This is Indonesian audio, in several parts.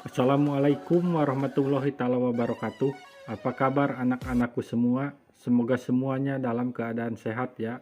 Assalamualaikum warahmatullahi taala wabarakatuh. Apa kabar anak-anakku semua? Semoga semuanya dalam keadaan sehat ya.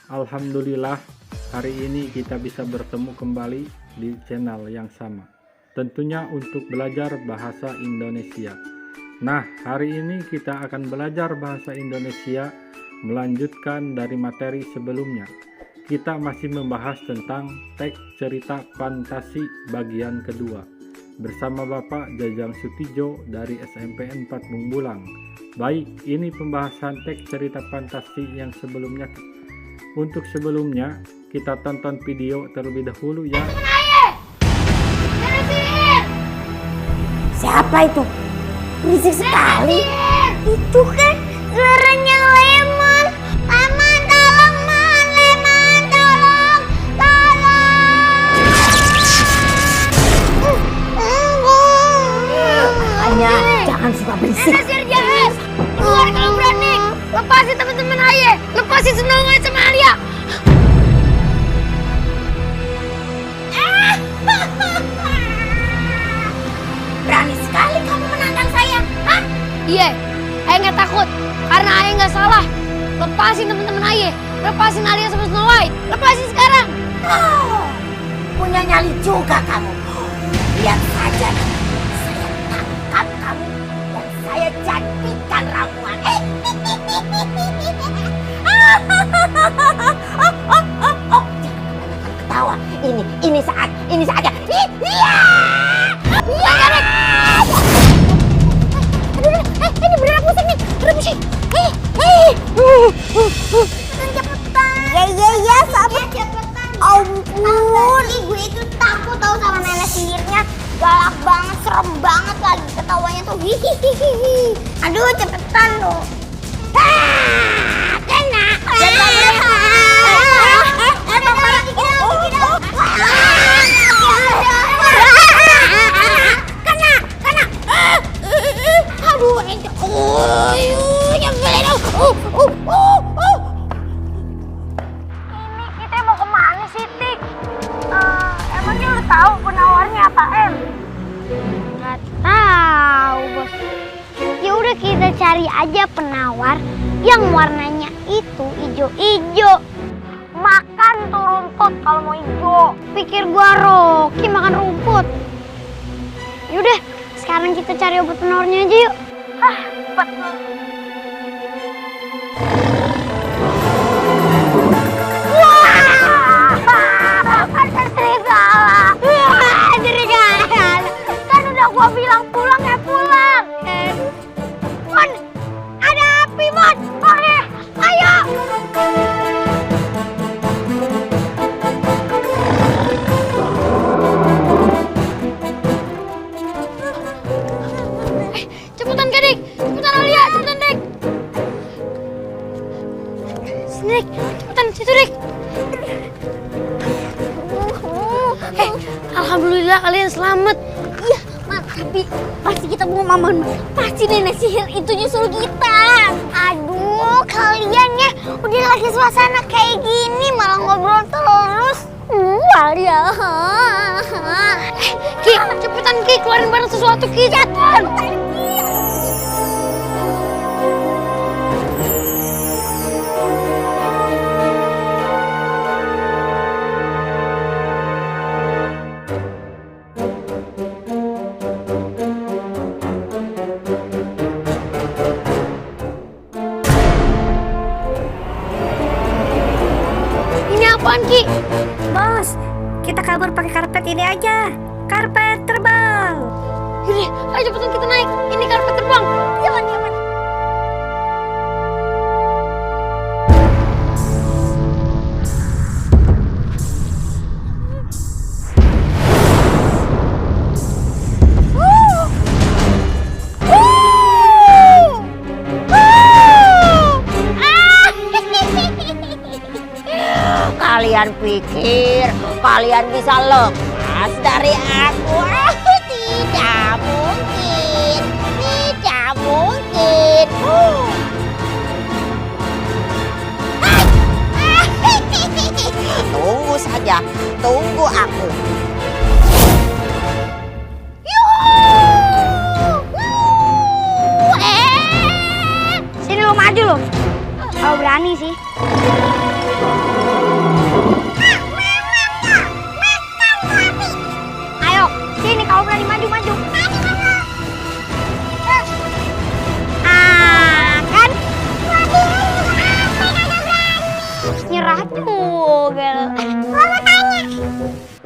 Alhamdulillah, hari ini kita bisa bertemu kembali di channel yang sama. Tentunya untuk belajar bahasa Indonesia. Nah, hari ini kita akan belajar bahasa Indonesia melanjutkan dari materi sebelumnya. Kita masih membahas tentang teks cerita fantasi bagian kedua bersama Bapak Jajang Sutijo dari SMP 4 Mungbulang. Baik, ini pembahasan teks cerita fantasi yang sebelumnya. Untuk sebelumnya, kita tonton video terlebih dahulu ya. Siapa itu? Berisik sekali. Itu kan suaranya Lemon. Lemon tolong, Man. Lemon tolong. Makanya jangan suka berisik. Jangan keluar kalau berani. Lepasin teman-teman Aye. Lepasin Snow White sama Alia. Berani sekali kamu menantang saya. Hah? Iya, Aye nggak takut karena Aye nggak salah. Lepasin teman-teman Aye. Lepasin Alia sama Snow White. Lepasin sekarang. Oh, punya nyali juga kamu. Lihat saja, saya tangkap kamu dan saya jadikan ramuan. Jangan ketawa. Ini saatnya. Iya. Iya, Garek. Aduh, ini beneran pusing nih. Beneran pusing. Cepetan. Ya, sabar. Ampun, gue itu takut tahu sama nenek sihirnya. Galak banget, serem banget lagi ketawanya tuh. Hihihihi. Aduh, cepetan dong. Kena. Kena. Aduh, ente. Nyebelin. Ini kita mau kemana sih, Tik? Emangnya lu tahu penawarnya apa, Em? Nggak tahu, Bos. Ya udah kita cari aja penawar yang warnanya itu ijo-ijo. Makan tuh rumput kalau mau ijo. Pikir gua Rocky makan rumput. Yaudah, sekarang kita cari obat penawarnya aja yuk. Cepat. Ada serigala. Serigala. Kan udah gua bilang pulang ya pulang. Mon, ada api, Mon. Boleh. Ayo. Cepetan, Kadik. Cepetan, Alia. Cepetan, Dek. Sini, Dek. Cepetan, situ, Dek. Alhamdulillah kalian selamat. Iya, tapi pasti kita mau maman. Pasti nenek sihir itu nyusul kita. Aduh, kalian ya udah lagi suasana kayak gini malah ngobrol terus. Alia. Ki, cepetan Ki, keluarin barang sesuatu Ki. Cepetan. Ini apaan Ki? Bos, kita kabur pakai karpet ini aja. Karpet terbang. Yaudah, ayo cepetan kita naik. Ini karpet terbang. Jangan. Kalian pikir kalian bisa lepas dari aku? Tidak mungkin. Tunggu saja, tunggu aku. Yuhu! ini sih. Ayo, sini kau berani maju. Kan? Nyerah juga. Mau tanya.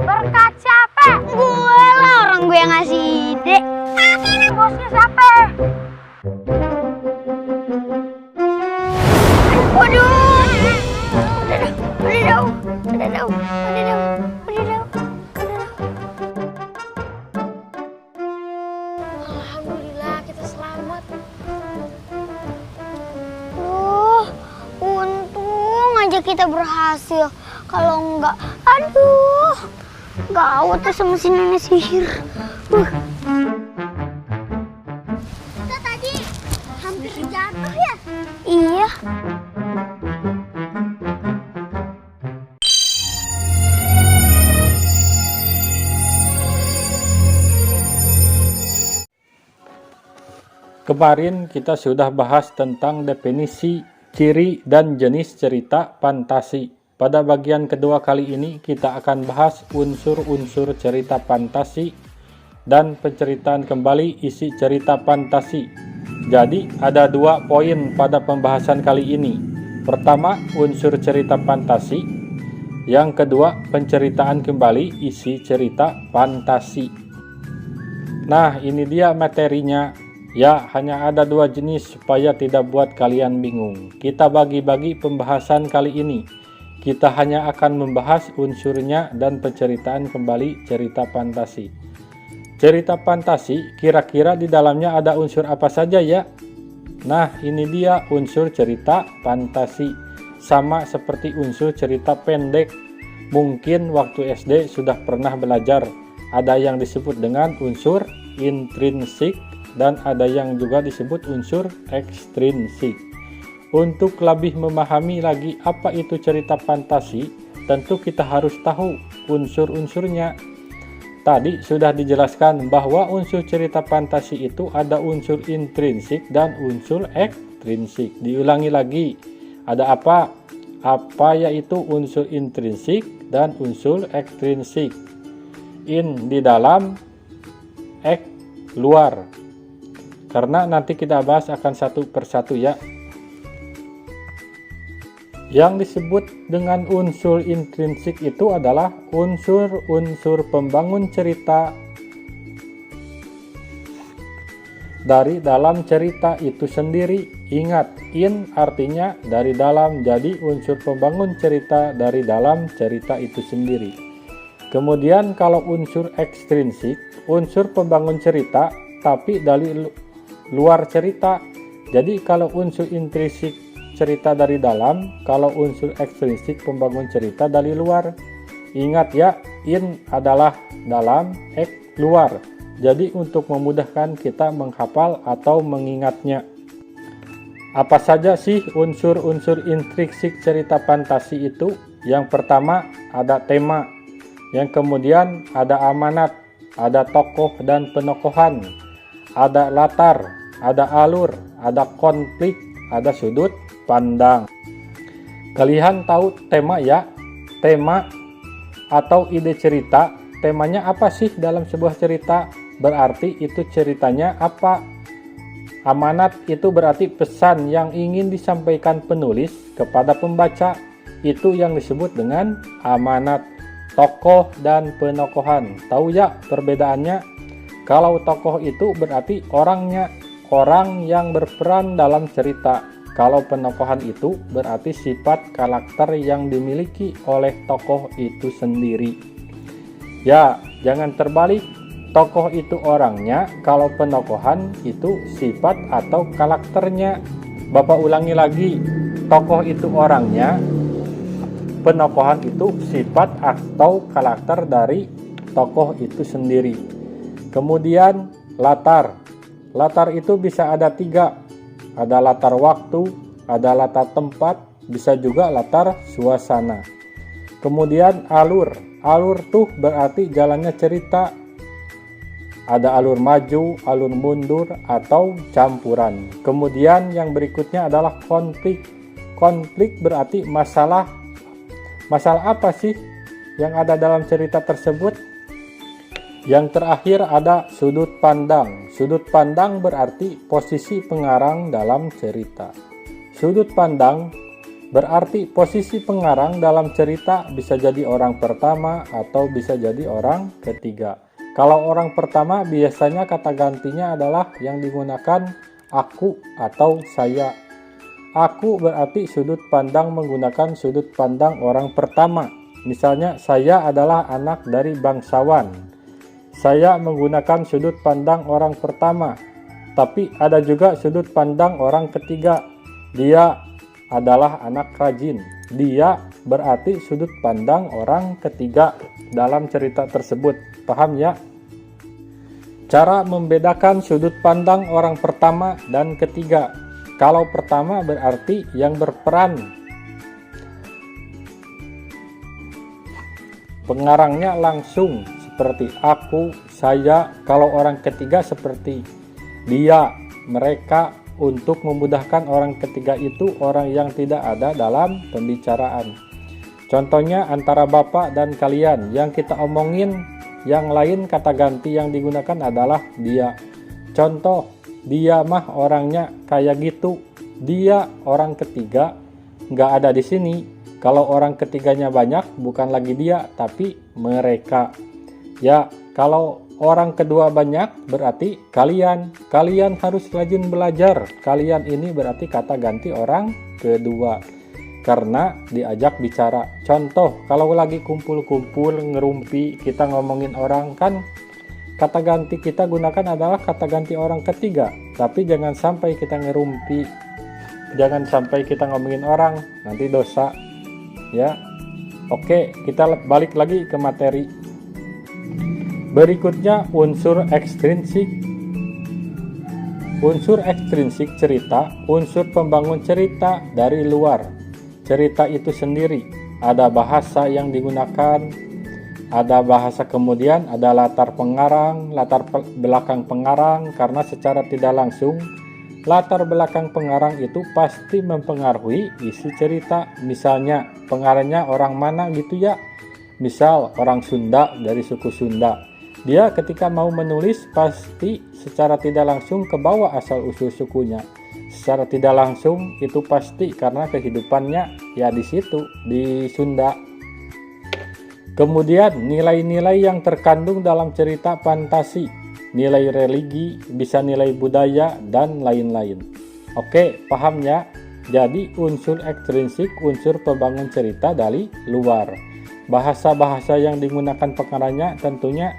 Berkat siapa? Gue lah, orang gue yang ngasih ide. Bosnya siapa? Waduh. Udah dong. Alhamdulillah kita selamat. Untung aja kita berhasil. Kalau enggak, aduh, gawat ya sama si nenek sihir. Kita tadi hampir jatuh ya? Iya. Kemarin kita sudah bahas tentang definisi, ciri, dan jenis cerita fantasi. Pada bagian kedua kali ini kita akan bahas unsur-unsur cerita fantasi dan penceritaan kembali isi cerita fantasi. Jadi ada 2 poin pada pembahasan kali ini. Pertama, unsur cerita fantasi. Yang kedua, penceritaan kembali isi cerita fantasi. Nah, ini dia materinya. Ya, hanya ada 2 jenis supaya tidak buat kalian bingung. Kita bagi-bagi pembahasan kali ini. Kita hanya akan membahas unsurnya dan penceritaan kembali cerita fantasi. Cerita fantasi kira-kira di dalamnya ada unsur apa saja ya? Nah, ini dia unsur cerita fantasi. Sama seperti unsur cerita pendek. Mungkin waktu SD sudah pernah belajar. Ada yang disebut dengan unsur intrinsik dan ada yang juga disebut unsur ekstrinsik. Untuk lebih memahami lagi apa itu cerita fantasi, tentu kita harus tahu unsur-unsurnya. Tadi sudah dijelaskan bahwa unsur cerita fantasi itu ada unsur intrinsik dan unsur ekstrinsik. Diulangi lagi, ada apa? Apa yaitu unsur intrinsik dan unsur ekstrinsik? In di dalam, ek luar. Karena nanti kita bahas akan satu persatu ya. Yang disebut dengan unsur intrinsik itu adalah unsur-unsur pembangun cerita dari dalam cerita itu sendiri. Ingat, in artinya dari dalam, jadi unsur pembangun cerita dari dalam cerita itu sendiri. Kemudian kalau unsur ekstrinsik, unsur pembangun cerita tapi dari luar cerita. Jadi kalau unsur intrinsik cerita dari dalam, kalau unsur ekstrinsik pembangun cerita dari luar. Ingat ya, in adalah dalam, ek luar. Jadi untuk memudahkan kita menghafal atau mengingatnya. Apa saja sih unsur-unsur intrinsik cerita fantasi itu? Yang pertama ada tema, yang kemudian ada amanat, ada tokoh dan penokohan, ada latar, ada alur, ada konflik, ada sudut pandang. Kalian tahu tema ya? Tema atau ide cerita, temanya apa sih dalam sebuah cerita? Berarti itu ceritanya apa? Amanat itu berarti pesan yang ingin disampaikan penulis kepada pembaca. Itu yang disebut dengan amanat. Tokoh dan penokohan. Tahu ya perbedaannya? Kalau tokoh itu berarti orangnya, orang yang berperan dalam cerita. Kalau penokohan itu berarti sifat karakter yang dimiliki oleh tokoh itu sendiri. Ya, jangan terbalik. Tokoh itu orangnya, kalau penokohan itu sifat atau karakternya. Bapak ulangi lagi. Tokoh itu orangnya, penokohan itu sifat atau karakter dari tokoh itu sendiri. Kemudian latar. Latar itu bisa ada 3. Ada latar waktu, ada latar tempat, bisa juga latar suasana. Kemudian alur. Alur tuh berarti jalannya cerita. Ada alur maju, alur mundur, atau campuran. Kemudian yang berikutnya adalah konflik. konflik berarti masalah apa sih yang ada dalam cerita tersebut? Yang terakhir ada sudut pandang. Sudut pandang berarti posisi pengarang dalam cerita. Sudut pandang berarti posisi pengarang dalam cerita bisa jadi orang pertama atau bisa jadi orang ketiga. Kalau orang pertama biasanya kata gantinya adalah yang digunakan aku atau saya. Aku berarti sudut pandang menggunakan sudut pandang orang pertama. Misalnya saya adalah anak dari bangsawan. Saya menggunakan sudut pandang orang pertama. Tapi ada juga sudut pandang orang ketiga. Dia adalah anak rajin. Dia berarti sudut pandang orang ketiga dalam cerita tersebut. Paham ya? Cara membedakan sudut pandang orang pertama dan ketiga. Kalau pertama berarti yang berperan. Pengarangnya langsung seperti aku, saya. Kalau orang ketiga seperti dia, mereka. Untuk memudahkan orang ketiga itu orang yang tidak ada dalam pembicaraan. Contohnya antara bapak dan kalian yang kita omongin, yang lain kata ganti yang digunakan adalah dia. Contoh, dia mah orangnya kayak gitu. Dia orang ketiga nggak ada di sini. Kalau orang ketiganya banyak, bukan lagi dia, tapi mereka. Ya, kalau orang kedua banyak berarti kalian. Kalian harus rajin belajar. Kalian ini berarti kata ganti orang kedua. Karena diajak bicara. Contoh, kalau lagi kumpul-kumpul, ngerumpi, kita ngomongin orang kan kata ganti kita gunakan adalah kata ganti orang ketiga. Tapi jangan sampai kita ngerumpi. Jangan sampai kita ngomongin orang, nanti dosa. Ya. Oke, kita balik lagi ke materi. Berikutnya unsur ekstrinsik. Unsur ekstrinsik cerita, unsur pembangun cerita dari luar. Cerita itu sendiri, ada bahasa yang digunakan, ada bahasa kemudian ada latar pengarang, latar belakang pengarang, karena secara tidak langsung latar belakang pengarang itu pasti mempengaruhi isi cerita. Misalnya pengarangnya orang mana gitu ya. Misal orang Sunda dari suku Sunda. Dia ketika mau menulis pasti secara tidak langsung ke bawah asal-usul sukunya. Secara tidak langsung itu pasti karena kehidupannya ya di situ, di Sunda. Kemudian nilai-nilai yang terkandung dalam cerita fantasi. Nilai religi, bisa nilai budaya, dan lain-lain. Oke, paham ya? Jadi unsur ekstrinsik, unsur pembangun cerita dari luar. Bahasa-bahasa yang digunakan pengarangnya tentunya.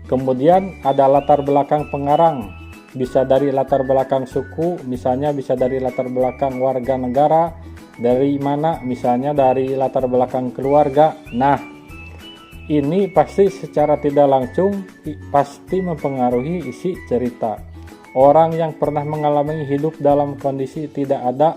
Kemudian ada latar belakang pengarang, bisa dari latar belakang suku, misalnya bisa dari latar belakang warga negara, dari mana, misalnya dari latar belakang keluarga. Nah, ini pasti secara tidak langsung pasti mempengaruhi isi cerita. Orang yang pernah mengalami hidup dalam kondisi tidak ada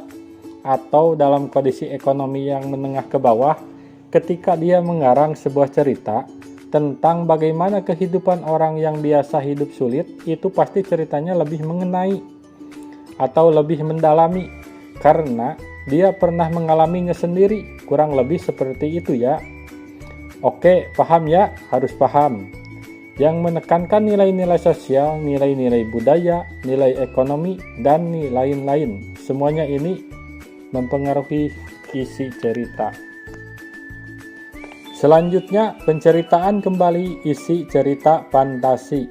atau dalam kondisi ekonomi yang menengah ke bawah, ketika dia mengarang sebuah cerita tentang bagaimana kehidupan orang yang biasa hidup sulit, itu pasti ceritanya lebih mengenai atau lebih mendalami karena dia pernah mengalaminya sendiri, kurang lebih seperti itu ya. Oke, paham ya? Harus paham. Yang menekankan nilai-nilai sosial, nilai-nilai budaya, nilai ekonomi, dan lain-lain. Semuanya ini mempengaruhi isi cerita. Selanjutnya, penceritaan kembali isi cerita fantasi.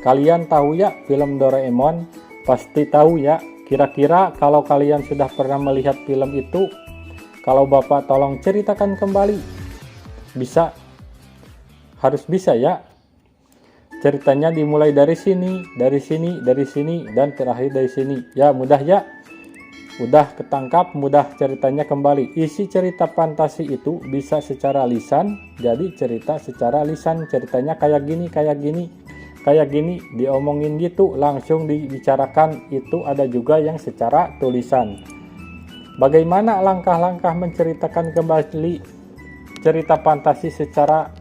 Kalian tahu ya film Doraemon? Pasti tahu ya. Kira-kira kalau kalian sudah pernah melihat film itu, kalau Bapak tolong ceritakan kembali. Bisa? Harus bisa ya. Ceritanya dimulai dari sini, dari sini, dari sini, dan terakhir dari sini. Ya, mudah ya. Udah ketangkap, mudah ceritanya kembali. Isi cerita fantasi itu bisa secara lisan, jadi cerita secara lisan. Ceritanya kayak gini, kayak gini, kayak gini, diomongin gitu, langsung dibicarakan. Itu ada juga yang secara tulisan. Bagaimana langkah-langkah menceritakan kembali cerita fantasi secara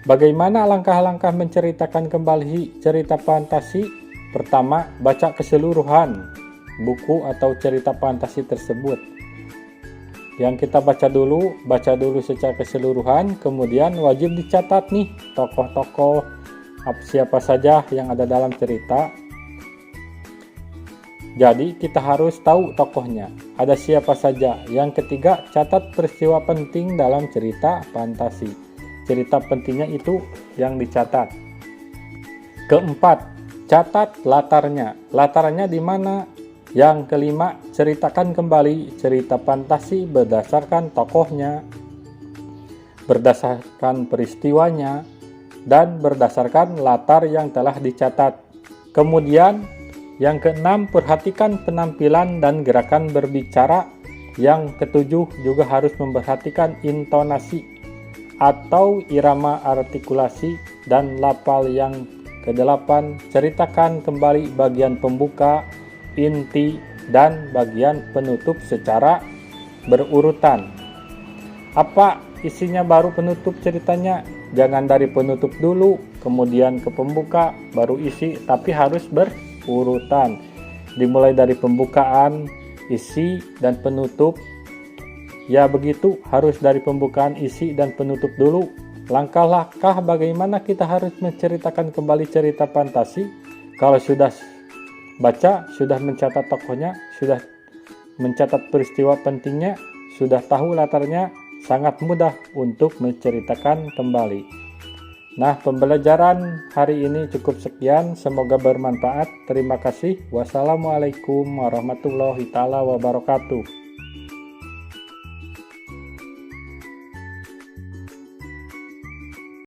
Bagaimana langkah-langkah menceritakan kembali cerita fantasi? Pertama, baca keseluruhan. buku atau cerita fantasi tersebut. Yang kita baca dulu secara keseluruhan, kemudian wajib dicatat nih tokoh-tokoh siapa saja yang ada dalam cerita. Jadi kita harus tahu tokohnya, ada siapa saja. Yang ketiga, catat peristiwa penting dalam cerita fantasi. Cerita pentingnya itu yang dicatat. Keempat, catat latarnya. Latarnya di mana? Yang kelima, ceritakan kembali cerita fantasi berdasarkan tokohnya, berdasarkan peristiwanya, dan berdasarkan latar yang telah dicatat. Kemudian yang keenam, perhatikan penampilan dan gerakan berbicara. Yang ketujuh, juga harus memperhatikan intonasi atau irama artikulasi dan lafal. Yang kedelapan, ceritakan kembali bagian pembuka, inti, dan bagian penutup secara berurutan. Apa isinya baru penutup ceritanya? Jangan dari penutup dulu, kemudian ke pembuka, baru isi, tapi harus berurutan. Dimulai dari pembukaan, isi, dan penutup. Ya begitu, harus dari pembukaan, isi, dan penutup dulu. Langkah-langkah bagaimana kita harus menceritakan kembali cerita fantasi. Kalau sudah baca, sudah mencatat tokohnya, sudah mencatat peristiwa pentingnya, sudah tahu latarnya, sangat mudah untuk menceritakan kembali. Nah, pembelajaran hari ini cukup sekian. Semoga bermanfaat. Terima kasih. Wassalamualaikum warahmatullahi wabarakatuh.